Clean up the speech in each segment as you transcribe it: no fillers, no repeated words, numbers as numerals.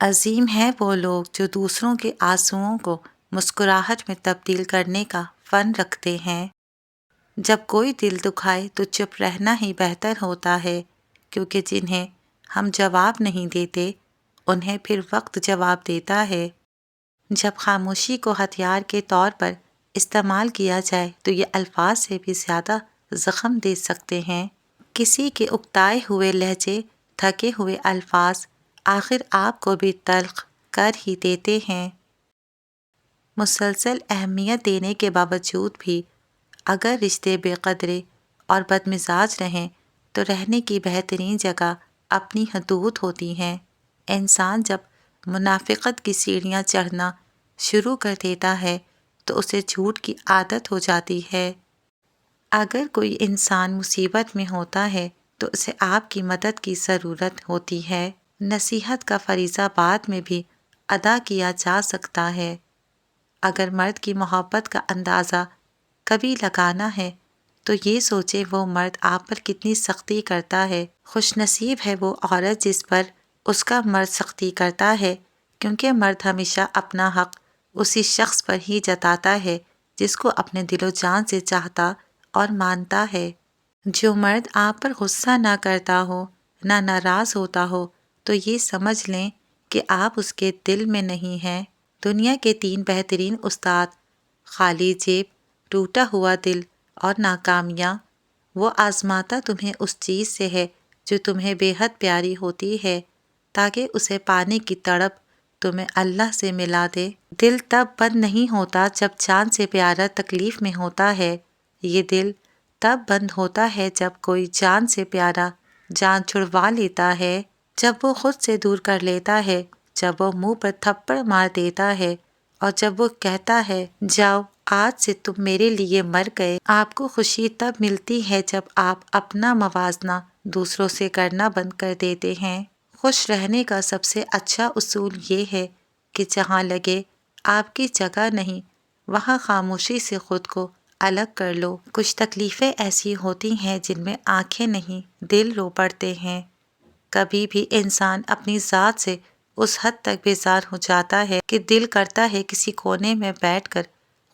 عظیم ہیں وہ لوگ جو دوسروں کے آنسوؤں کو مسکراہٹ میں تبدیل کرنے کا فن رکھتے ہیں۔ جب کوئی دل دکھائے تو چپ رہنا ہی بہتر ہوتا ہے، کیونکہ جنہیں ہم جواب نہیں دیتے انہیں پھر وقت جواب دیتا ہے۔ جب خاموشی کو ہتھیار کے طور پر استعمال کیا جائے تو یہ الفاظ سے بھی زیادہ زخم دے سکتے ہیں۔ کسی کے اکتائے ہوئے لہجے، تھکے ہوئے الفاظ آخر آپ کو بھی تلخ کر ہی دیتے ہیں۔ مسلسل اہمیت دینے کے باوجود بھی اگر رشتے بے قدرے اور بدمزاج رہیں تو رہنے کی بہترین جگہ اپنی حدود ہوتی ہیں۔ انسان جب منافقت کی سیڑھیاں چڑھنا شروع کر دیتا ہے تو اسے جھوٹ کی عادت ہو جاتی ہے۔ اگر کوئی انسان مصیبت میں ہوتا ہے تو اسے آپ کی مدد کی ضرورت ہوتی ہے۔ نصیحت کا فریضہ بعد میں بھی ادا کیا جا سکتا ہے۔ اگر مرد کی محبت کا اندازہ کبھی لگانا ہے تو یہ سوچے وہ مرد آپ پر کتنی سختی کرتا ہے۔ خوش نصیب ہے وہ عورت جس پر اس کا مرد سختی کرتا ہے، کیونکہ مرد ہمیشہ اپنا حق اسی شخص پر ہی جتاتا ہے جس کو اپنے دل و جان سے چاہتا اور مانتا ہے۔ جو مرد آپ پر غصہ نہ کرتا ہو، نہ ناراض ہوتا ہو، تو یہ سمجھ لیں کہ آپ اس کے دل میں نہیں ہیں۔ دنیا کے 3 بہترین استاد، خالی جیب، ٹوٹا ہوا دل اور ناکامیاں۔ وہ آزماتا تمہیں اس چیز سے ہے جو تمہیں بے حد پیاری ہوتی ہے، تاکہ اسے پانے کی تڑپ تمہیں اللہ سے ملا دے۔ دل تب بند نہیں ہوتا جب جان سے پیارا تکلیف میں ہوتا ہے، یہ دل تب بند ہوتا ہے جب کوئی جان سے پیارا جان چھڑوا لیتا ہے، جب وہ خود سے دور کر لیتا ہے، جب وہ منہ پر تھپڑ مار دیتا ہے اور جب وہ کہتا ہے جاؤ آج سے تم میرے لیے مر گئے۔ آپ کو خوشی تب ملتی ہے جب آپ اپنا موازنہ دوسروں سے کرنا بند کر دیتے ہیں۔ خوش رہنے کا سب سے اچھا اصول یہ ہے کہ جہاں لگے آپ کی جگہ نہیں وہاں خاموشی سے خود کو الگ کر لو۔ کچھ تکلیفیں ایسی ہوتی ہیں جن میں آنکھیں نہیں دل رو پڑتے ہیں۔ کبھی بھی انسان اپنی ذات سے اس حد تک بیزار ہو جاتا ہے کہ دل کرتا ہے کسی کونے میں بیٹھ کر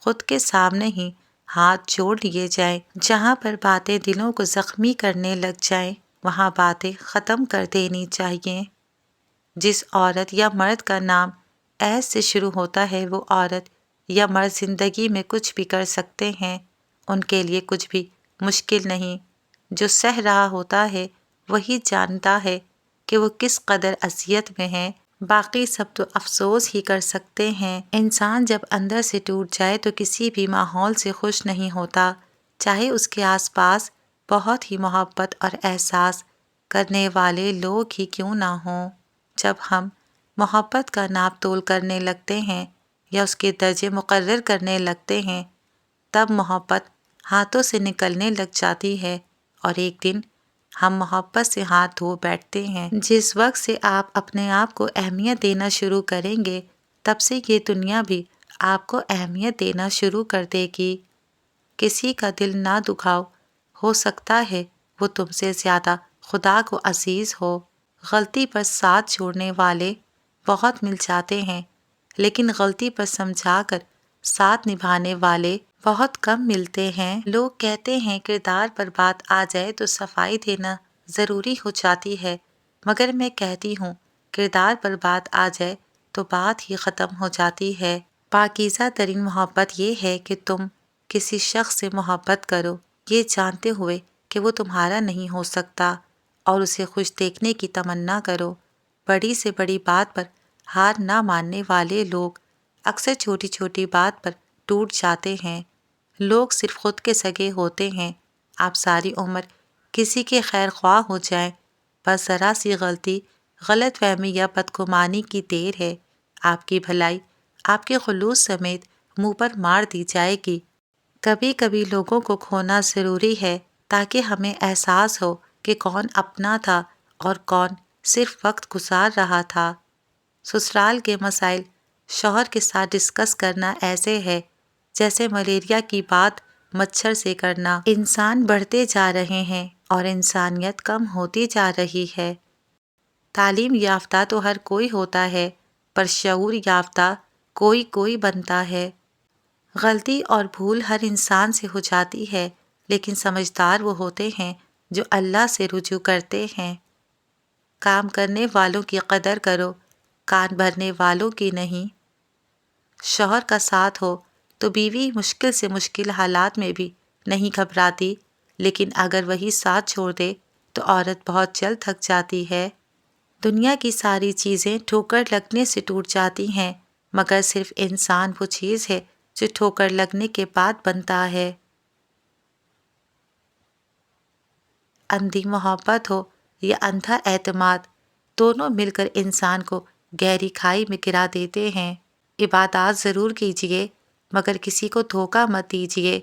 خود کے سامنے ہی ہاتھ جوڑ لیے جائیں۔ جہاں پر باتیں دلوں کو زخمی کرنے لگ جائیں وہاں باتیں ختم کر دینی چاہیے۔ جس عورت یا مرد کا نام ایس سے شروع ہوتا ہے وہ عورت یا مرد زندگی میں کچھ بھی کر سکتے ہیں، ان کے لیے کچھ بھی مشکل نہیں۔ جو سہ رہا ہوتا ہے وہی جانتا ہے کہ وہ کس قدر اذیت میں ہے، باقی سب تو افسوس ہی کر سکتے ہیں۔ انسان جب اندر سے ٹوٹ جائے تو کسی بھی ماحول سے خوش نہیں ہوتا، چاہے اس کے آس پاس بہت ہی محبت اور احساس کرنے والے لوگ ہی کیوں نہ ہوں۔ جب ہم محبت کا ناپ تول کرنے لگتے ہیں یا اس کے درجے مقرر کرنے لگتے ہیں تب محبت ہاتھوں سے نکلنے لگ جاتی ہے اور ایک دن ہم محبت سے ہاتھ دھو بیٹھتے ہیں۔ جس وقت سے آپ اپنے آپ کو اہمیت دینا شروع کریں گے تب سے یہ دنیا بھی آپ کو اہمیت دینا شروع کر دے گی۔ کسی کا دل نہ دکھاؤ، ہو سکتا ہے وہ تم سے زیادہ خدا کو عزیز ہو۔ غلطی پر ساتھ چھوڑنے والے بہت مل جاتے ہیں، لیکن غلطی پر سمجھا کر ساتھ نبھانے والے بہت کم ملتے ہیں۔ لوگ کہتے ہیں کردار پر بات آ جائے تو صفائی دینا ضروری ہو جاتی ہے، مگر میں کہتی ہوں کردار پر بات آ جائے تو بات ہی ختم ہو جاتی ہے۔ پاکیزہ ترین محبت یہ ہے کہ تم کسی شخص سے محبت کرو یہ جانتے ہوئے کہ وہ تمہارا نہیں ہو سکتا اور اسے خوش دیکھنے کی تمنا کرو۔ بڑی سے بڑی بات پر ہار نہ ماننے والے لوگ اکثر چھوٹی چھوٹی بات پر ٹوٹ جاتے ہیں۔ لوگ صرف خود کے سگے ہوتے ہیں۔ آپ ساری عمر کسی کے خیر خواہ ہو جائیں، بس ذرا سی غلطی، غلط فہمی یا بدگمانی کی دیر ہے، آپ کی بھلائی آپ کے خلوص سمیت منہ پر مار دی جائے گی۔ کبھی کبھی لوگوں کو کھونا ضروری ہے تاکہ ہمیں احساس ہو کہ کون اپنا تھا اور کون صرف وقت گزار رہا تھا۔ سسرال کے مسائل شوہر کے ساتھ ڈسکس کرنا ایسے ہے جیسے ملیریا کی بات مچھر سے کرنا۔ انسان بڑھتے جا رہے ہیں اور انسانیت کم ہوتی جا رہی ہے۔ تعلیم یافتہ تو ہر کوئی ہوتا ہے، پر شعور یافتہ کوئی بنتا ہے۔ غلطی اور بھول ہر انسان سے ہو جاتی ہے، لیکن سمجھدار وہ ہوتے ہیں جو اللہ سے رجوع کرتے ہیں۔ کام کرنے والوں کی قدر کرو، کان بھرنے والوں کی نہیں۔ شوہر کا ساتھ ہو تو بیوی مشکل سے مشکل حالات میں بھی نہیں گھبراتی، لیکن اگر وہی ساتھ چھوڑ دے تو عورت بہت جلد تھک جاتی ہے۔ دنیا کی ساری چیزیں ٹھوکر لگنے سے ٹوٹ جاتی ہیں، مگر صرف انسان وہ چیز ہے جو ٹھوکر لگنے کے بعد بنتا ہے۔ اندھی محبت ہو یا اندھا اعتماد، دونوں مل کر انسان کو گہری کھائی میں گرا دیتے ہیں۔ عبادات ضرور کیجیے، مگر کسی کو دھوکہ مت دیجیے،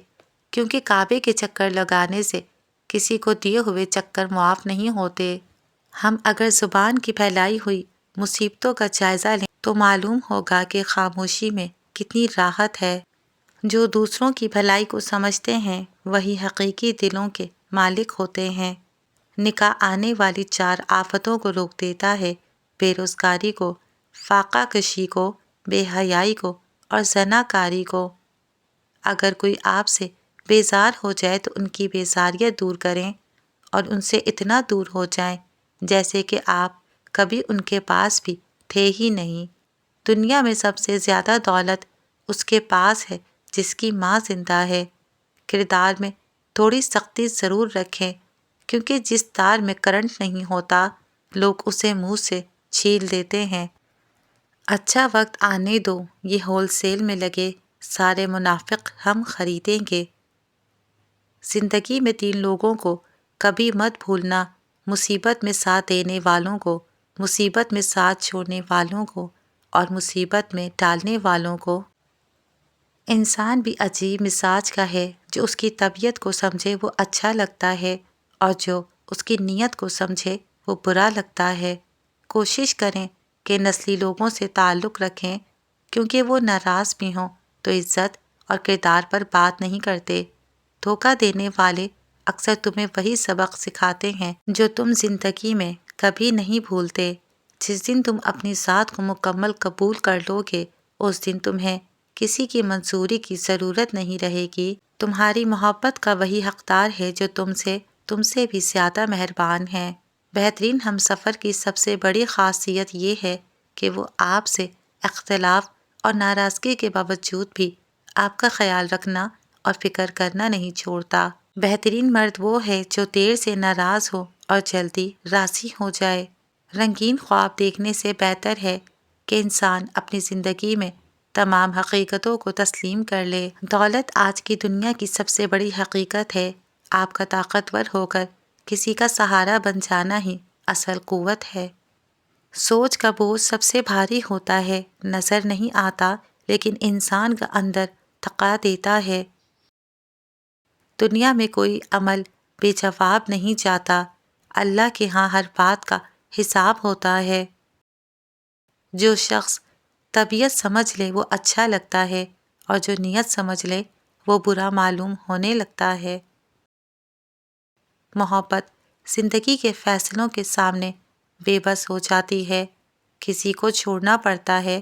کیونکہ کعبے کے چکر لگانے سے کسی کو دیے ہوئے چکر معاف نہیں ہوتے۔ ہم اگر زبان کی پھیلائی ہوئی مصیبتوں کا جائزہ لیں تو معلوم ہوگا کہ خاموشی میں کتنی راحت ہے۔ جو دوسروں کی بھلائی کو سمجھتے ہیں وہی حقیقی دلوں کے مالک ہوتے ہیں۔ نکاح آنے والی 4 آفتوں کو روک دیتا ہے: بے روزگاری کو، فاقہ کشی کو، بے حیائی کو اور زناکاری کو۔ اگر کوئی آپ سے بیزار ہو جائے تو ان کی بیزاریت دور کریں اور ان سے اتنا دور ہو جائیں جیسے کہ آپ کبھی ان کے پاس بھی تھے ہی نہیں۔ دنیا میں سب سے زیادہ دولت اس کے پاس ہے جس کی ماں زندہ ہے۔ کردار میں تھوڑی سختی ضرور رکھیں، کیونکہ جس تار میں کرنٹ نہیں ہوتا لوگ اسے منہ سے چھیل دیتے ہیں۔ اچھا وقت آنے دو، یہ ہول سیل میں لگے سارے منافق ہم خریدیں گے۔ زندگی میں 3 لوگوں کو کبھی مت بھولنا: مصیبت میں ساتھ دینے والوں کو، مصیبت میں ساتھ چھوڑنے والوں کو اور مصیبت میں ڈالنے والوں کو۔ انسان بھی عجیب مزاج کا ہے، جو اس کی طبیعت کو سمجھے وہ اچھا لگتا ہے اور جو اس کی نیت کو سمجھے وہ برا لگتا ہے۔ کوشش کریں کہ نسلی لوگوں سے تعلق رکھیں، کیونکہ وہ ناراض بھی ہوں تو عزت اور کردار پر بات نہیں کرتے۔ دھوکہ دینے والے اکثر تمہیں وہی سبق سکھاتے ہیں جو تم زندگی میں کبھی نہیں بھولتے۔ جس دن تم اپنی ذات کو مکمل قبول کر لو گے، اس دن تمہیں کسی کی منظوری کی ضرورت نہیں رہے گی۔ تمہاری محبت کا وہی حقدار ہے جو تم سے بھی زیادہ مہربان ہے۔ بہترین ہمسفر کی سب سے بڑی خاصیت یہ ہے کہ وہ آپ سے اختلاف اور ناراضگی کے باوجود بھی آپ کا خیال رکھنا اور فکر کرنا نہیں چھوڑتا۔ بہترین مرد وہ ہے جو دیر سے ناراض ہو اور جلدی راضی ہو جائے۔ رنگین خواب دیکھنے سے بہتر ہے کہ انسان اپنی زندگی میں تمام حقیقتوں کو تسلیم کر لے۔ دولت آج کی دنیا کی سب سے بڑی حقیقت ہے۔ آپ کا طاقتور ہو کر کسی کا سہارا بن جانا ہی اصل قوت ہے۔ سوچ کا بوجھ سب سے بھاری ہوتا ہے، نظر نہیں آتا لیکن انسان کا اندر تھکا دیتا ہے۔ دنیا میں کوئی عمل بے جواب نہیں جاتا، اللہ کے ہاں ہر بات کا حساب ہوتا ہے۔ جو شخص طبیعت سمجھ لے وہ اچھا لگتا ہے اور جو نیت سمجھ لے وہ برا معلوم ہونے لگتا ہے۔ محبت زندگی کے فیصلوں کے سامنے بے بس ہو جاتی ہے۔ کسی کو چھوڑنا پڑتا ہے،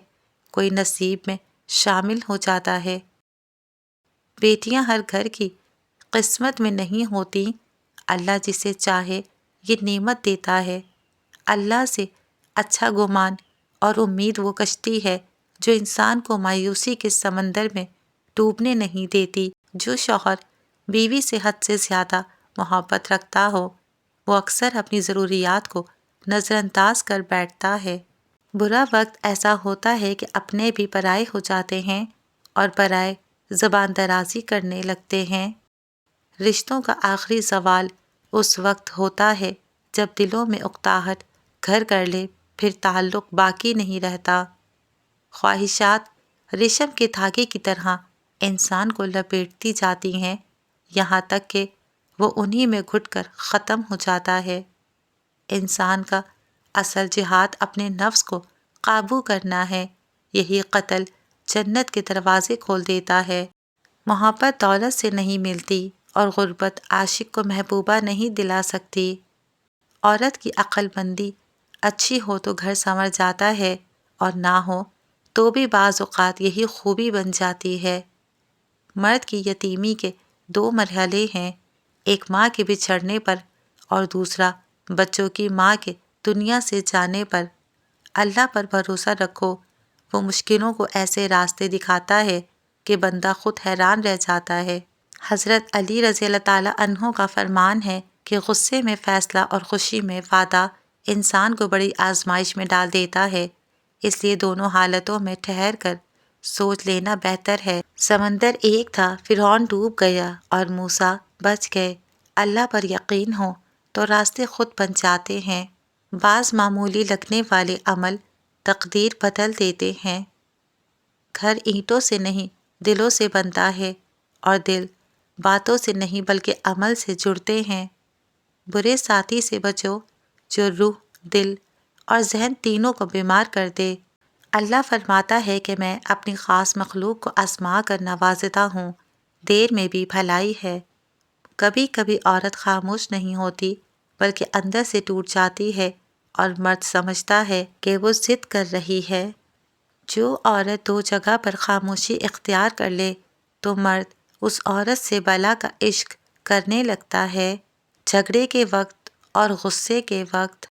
کوئی نصیب میں شامل ہو جاتا ہے۔ بیٹیاں ہر گھر کی قسمت میں نہیں ہوتی، اللہ جسے چاہے یہ نعمت دیتا ہے۔ اللہ سے اچھا گمان اور امید وہ کشتی ہے جو انسان کو مایوسی کے سمندر میں ڈوبنے نہیں دیتی۔ جو شوہر بیوی سے حد سے زیادہ محبت رکھتا ہو وہ اکثر اپنی ضروریات کو نظر انداز کر بیٹھتا ہے۔ برا وقت ایسا ہوتا ہے کہ اپنے بھی پرائے ہو جاتے ہیں اور پرائے زبان درازی کرنے لگتے ہیں۔ رشتوں کا آخری زوال اس وقت ہوتا ہے جب دلوں میں اکتاہٹ گھر کر لے، پھر تعلق باقی نہیں رہتا۔ خواہشات ریشم کے دھاگے کی طرح انسان کو لپیٹتی جاتی ہیں، یہاں تک کہ وہ انہی میں گھٹ کر ختم ہو جاتا ہے۔ انسان کا اصل جہاد اپنے نفس کو قابو کرنا ہے، یہی قتل جنت کے دروازے کھول دیتا ہے۔ محبت دولت سے نہیں ملتی اور غربت عاشق کو محبوبہ نہیں دلا سکتی۔ عورت کی عقل مندی اچھی ہو تو گھر سنور جاتا ہے اور نہ ہو تو بھی بعض اوقات یہی خوبی بن جاتی ہے۔ مرد کی یتیمی کے 2 مرحلے ہیں، ایک ماں کے بچھڑنے پر اور دوسرا بچوں کی ماں کے دنیا سے جانے پر۔ اللہ پر بھروسہ رکھو، وہ مشکلوں کو ایسے راستے دکھاتا ہے کہ بندہ خود حیران رہ جاتا ہے۔ حضرت علی رضی اللہ تعالیٰ عنہ کا فرمان ہے کہ غصے میں فیصلہ اور خوشی میں وعدہ انسان کو بڑی آزمائش میں ڈال دیتا ہے، اس لیے دونوں حالتوں میں ٹھہر کر سوچ لینا بہتر ہے۔ سمندر ایک تھا، فرعون ڈوب گیا اور موسیٰ بچ گئے۔ اللہ پر یقین ہو تو راستے خود بن جاتے ہیں۔ بعض معمولی لگنے والے عمل تقدیر بدل دیتے ہیں۔ گھر اینٹوں سے نہیں دلوں سے بنتا ہے، اور دل باتوں سے نہیں بلکہ عمل سے جڑتے ہیں۔ برے ساتھی سے بچو جو روح، دل اور ذہن تینوں کو بیمار کر دے۔ اللہ فرماتا ہے کہ میں اپنی خاص مخلوق کو آزما کر نوازتا ہوں، دیر میں بھی بھلائی ہے۔ کبھی کبھی عورت خاموش نہیں ہوتی بلکہ اندر سے ٹوٹ جاتی ہے اور مرد سمجھتا ہے کہ وہ ضد کر رہی ہے۔ جو عورت 2 جگہ پر خاموشی اختیار کر لے تو مرد اس عورت سے بلا کا عشق کرنے لگتا ہے۔ جھگڑے کے وقت اور غصے کے وقت